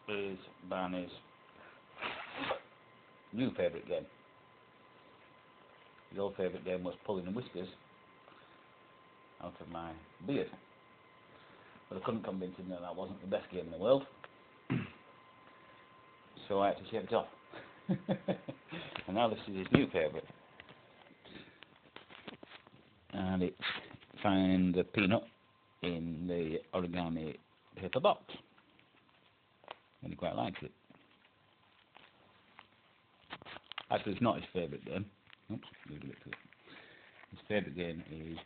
is Barney's new favourite game. His old favourite game was pulling the whiskers out of my beard. But I couldn't convince him that that wasn't the best game in the world. So I had to shave it off. And now this is his new favourite. And it's Find the Peanut in the origami paper box. And he quite likes it. Actually, it's not his favourite game. Oops, leave it to it. His favourite game is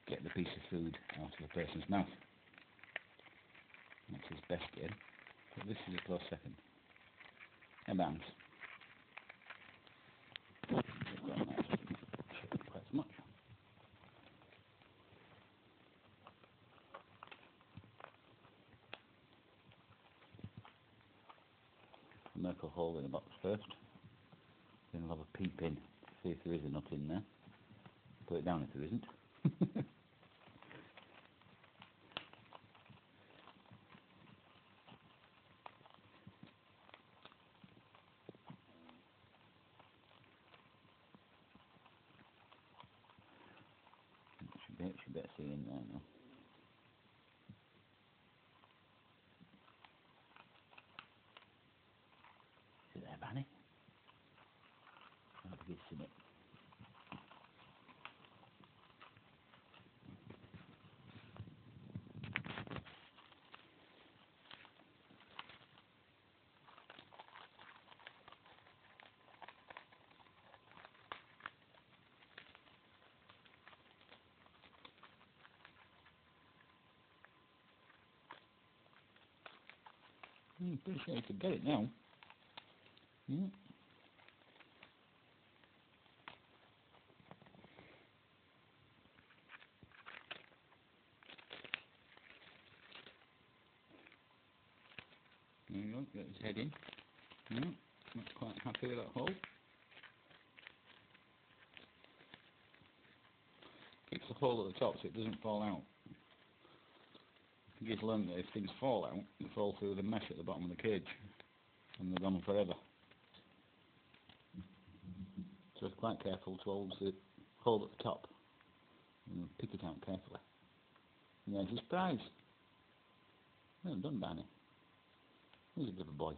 get the piece of food out of a person's mouth. That's his best game. But this is a close second. And bounce. Quite so much. Make a hole in the box first. Then we'll have a peep in to see if there is a nut in there. Put it down if there isn't. Should better see in there now. Is it there, Barney? I'll be in it. Pretty sure you could get it now. Yeah. There you go, get his head in. Yeah, not quite happy with that hole. Keeps the hole at the top so it doesn't fall out. I think he's learned that if things fall out, they fall through the mesh at the bottom of the cage. And they're gone forever. So it's quite careful to hold the hole at the top and pick it out carefully. And there's his prize. Well done, Barney. He's a good boy.